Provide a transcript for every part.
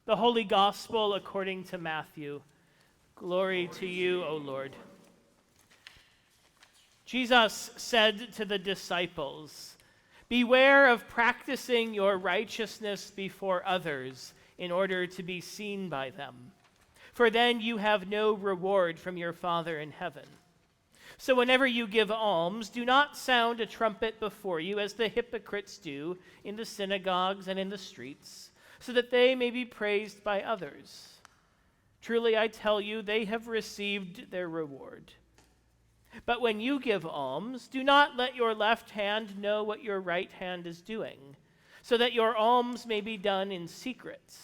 The Holy Gospel according to Matthew. Glory to you, O Lord. Jesus said to the disciples, "Beware of practicing your righteousness before others in order to be seen by them, for then you have no reward from your Father in heaven. So whenever you give alms, do not sound a trumpet before you as the hypocrites do in the synagogues and in the streets, so that they may be praised by others. Truly I tell you, they have received their reward. But when you give alms, do not let your left hand know what your right hand is doing, so that your alms may be done in secret,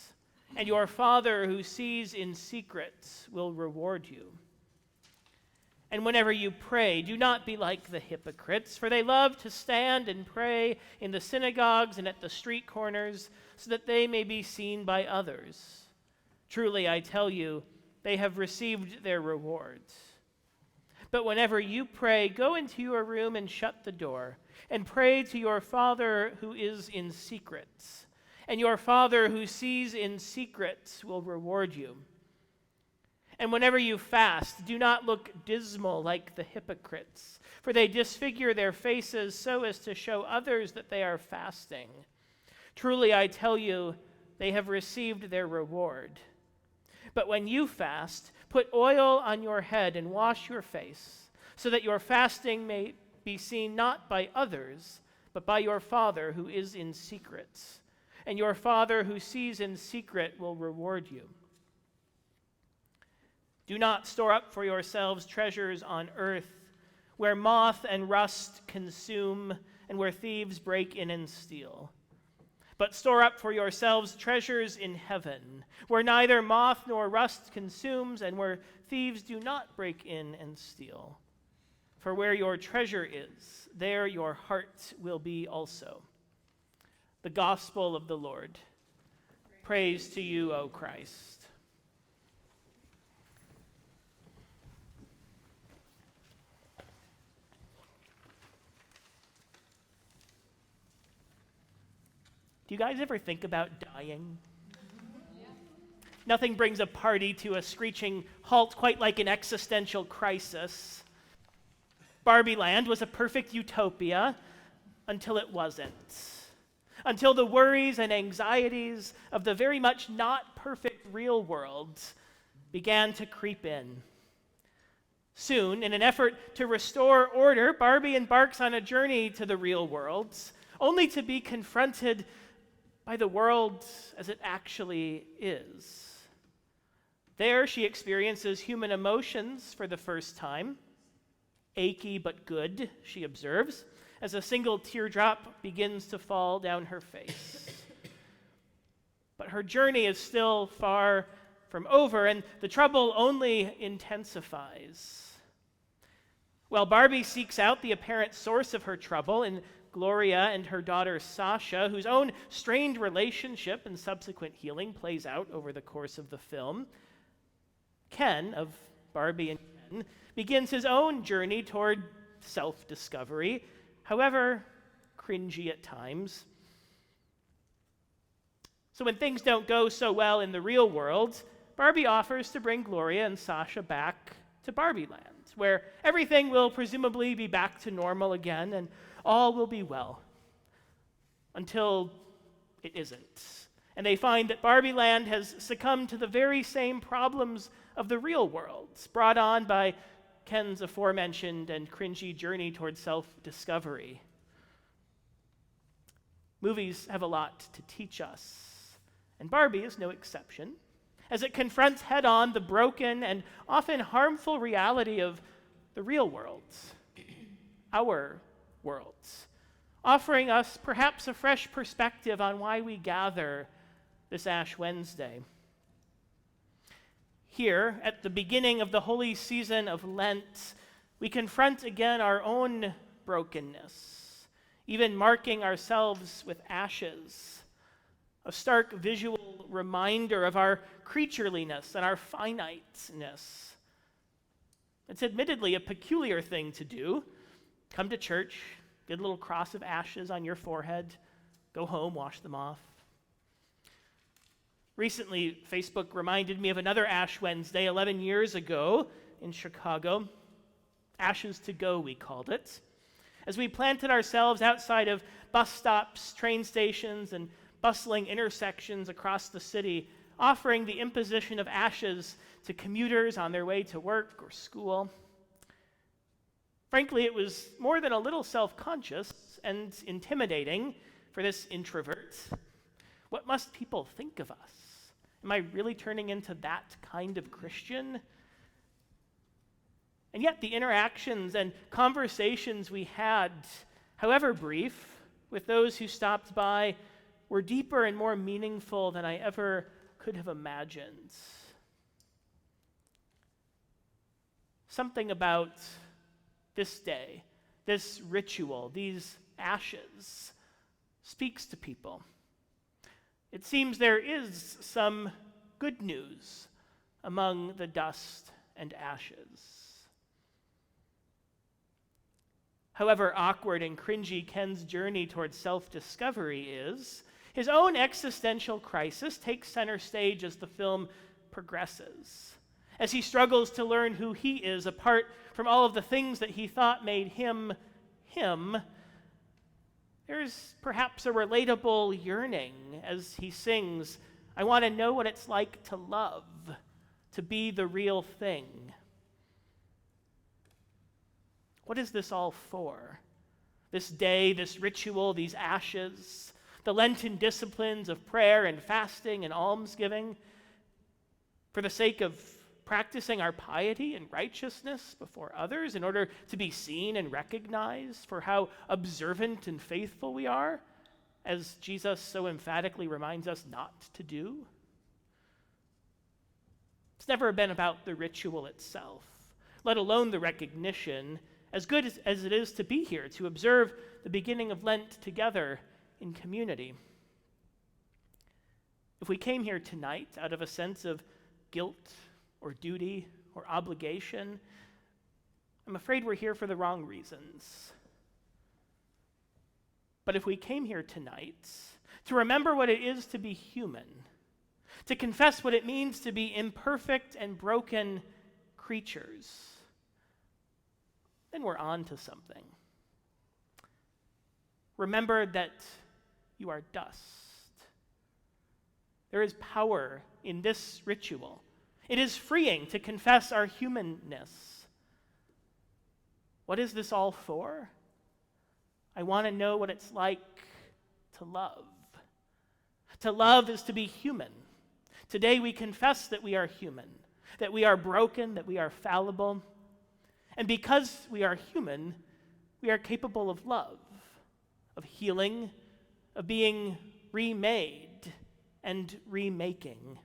and your Father who sees in secret will reward you. And whenever you pray, do not be like the hypocrites, for they love to stand and pray in the synagogues and at the street corners, so that they may be seen by others. Truly, I tell you, they have received their rewards. But whenever you pray, go into your room and shut the door, and pray to your Father who is in secret. And your Father who sees in secret will reward you. And whenever you fast, do not look dismal like the hypocrites, for they disfigure their faces so as to show others that they are fasting. Truly, I tell you, they have received their reward. But when you fast, put oil on your head and wash your face, so that your fasting may be seen not by others, but by your Father who is in secret. And your Father who sees in secret will reward you. Do not store up for yourselves treasures on earth, where moth and rust consume, and where thieves break in and steal. But store up for yourselves treasures in heaven, where neither moth nor rust consumes, and where thieves do not break in and steal. For where your treasure is, there your heart will be also." The Gospel of the Lord. Praise to you, O Christ. Do you guys ever think about dying? Yeah. Nothing brings a party to a screeching halt quite like an existential crisis. Barbie Land was a perfect utopia until it wasn't. Until the worries and anxieties of the very much not perfect real world began to creep in. Soon, in an effort to restore order, Barbie embarks on a journey to the real world, only to be confronted by the world as it actually is. There she experiences human emotions for the first time. Achy but good, she observes, as a single teardrop begins to fall down her face. But her journey is still far from over, and the trouble only intensifies. While Barbie seeks out the apparent source of her trouble in Gloria and her daughter Sasha, whose own strained relationship and subsequent healing plays out over the course of the film, Ken, of Barbie and Ken, begins his own journey toward self-discovery, however cringy at times. So when things don't go so well in the real world, Barbie offers to bring Gloria and Sasha back to Barbie Land, where everything will presumably be back to normal again and all will be well, until it isn't. And they find that Barbie Land has succumbed to the very same problems of the real world, brought on by Ken's aforementioned and cringy journey toward self-discovery. Movies have a lot to teach us, and Barbie is no exception, as it confronts head-on the broken and often harmful reality of the real world, our worlds, offering us perhaps a fresh perspective on why we gather this Ash Wednesday. Here, at the beginning of the holy season of Lent, we confront again our own brokenness, even marking ourselves with ashes, a stark visual reminder of our creatureliness and our finiteness. It's admittedly a peculiar thing to do. Come to church, get a little cross of ashes on your forehead, go home, wash them off. Recently, Facebook reminded me of another Ash Wednesday 11 years ago in Chicago. Ashes to Go, we called it. As we planted ourselves outside of bus stops, train stations, and bustling intersections across the city, offering the imposition of ashes to commuters on their way to work or school. Frankly, it was more than a little self-conscious and intimidating for this introvert. What must people think of us? Am I really turning into that kind of Christian? And yet the interactions and conversations we had, however brief, with those who stopped by were deeper and more meaningful than I ever could have imagined. Something about this day, this ritual, these ashes, speaks to people. It seems there is some good news among the dust and ashes. However awkward and cringy Ken's journey towards self-discovery is, his own existential crisis takes center stage as the film progresses. As he struggles to learn who he is apart from all of the things that he thought made him, him, there's perhaps a relatable yearning as he sings, "I want to know what it's like to love, to be the real thing." What is this all for? This day, this ritual, these ashes, the Lenten disciplines of prayer and fasting and almsgiving, for the sake of practicing our piety and righteousness before others in order to be seen and recognized for how observant and faithful we are, as Jesus so emphatically reminds us not to do? It's never been about the ritual itself, let alone the recognition, as good as it is to be here, to observe the beginning of Lent together in community. If we came here tonight out of a sense of guilt or duty or obligation, I'm afraid we're here for the wrong reasons. But if we came here tonight to remember what it is to be human, to confess what it means to be imperfect and broken creatures, then we're on to something. Remember that you are dust. There is power in this ritual. It is freeing to confess our humanness. What is this all for? I want to know what it's like to love. To love is to be human. Today we confess that we are human, that we are broken, that we are fallible. And because we are human, we are capable of love, of healing, of being remade and remaking.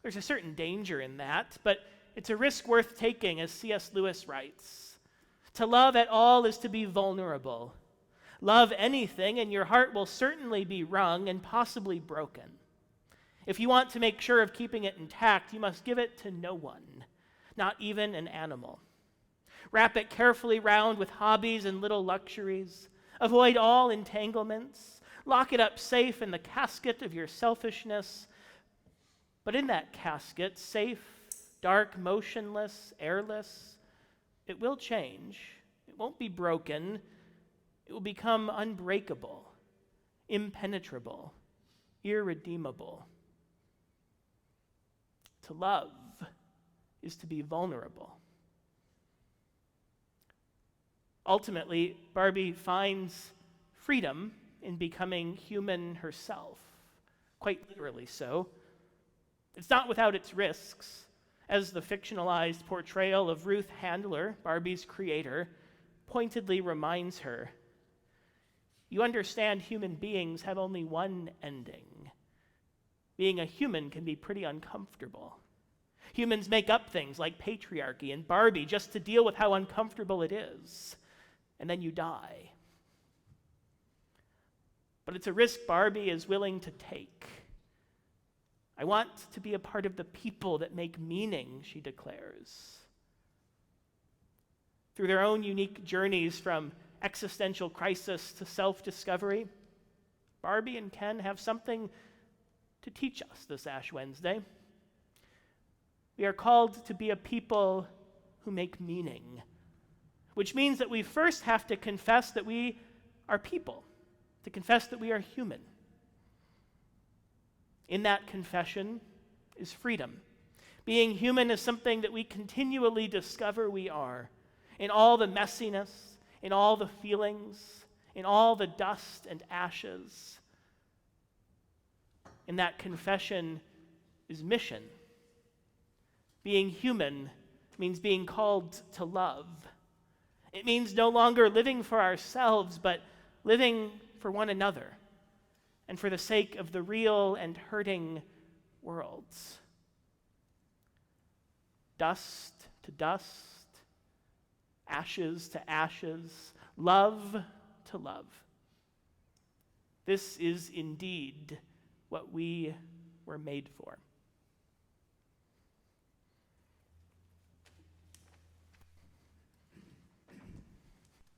There's a certain danger in that, but it's a risk worth taking, as C.S. Lewis writes. To love at all is to be vulnerable. Love anything, and your heart will certainly be wrung and possibly broken. If you want to make sure of keeping it intact, you must give it to no one, not even an animal. Wrap it carefully round with hobbies and little luxuries. Avoid all entanglements. Lock it up safe in the casket of your selfishness. But in that casket, safe, dark, motionless, airless, it will change. It won't be broken. It will become unbreakable, impenetrable, irredeemable. To love is to be vulnerable. Ultimately, Barbie finds freedom in becoming human herself, quite literally so. It's not without its risks, as the fictionalized portrayal of Ruth Handler, Barbie's creator, pointedly reminds her. You understand human beings have only one ending. Being a human can be pretty uncomfortable. Humans make up things like patriarchy and Barbie just to deal with how uncomfortable it is. And then you die. But it's a risk Barbie is willing to take. I want to be a part of the people that make meaning, she declares. Through their own unique journeys from existential crisis to self-discovery, Barbie and Ken have something to teach us this Ash Wednesday. We are called to be a people who make meaning, which means that we first have to confess that we are people, to confess that we are human. In that confession is freedom. Being human is something that we continually discover we are, in all the messiness, in all the feelings, in all the dust and ashes. In that confession is mission. Being human means being called to love. It means no longer living for ourselves, but living for one another and for the sake of the real and hurting worlds. Dust to dust, ashes to ashes, love to love. This is indeed what we were made for.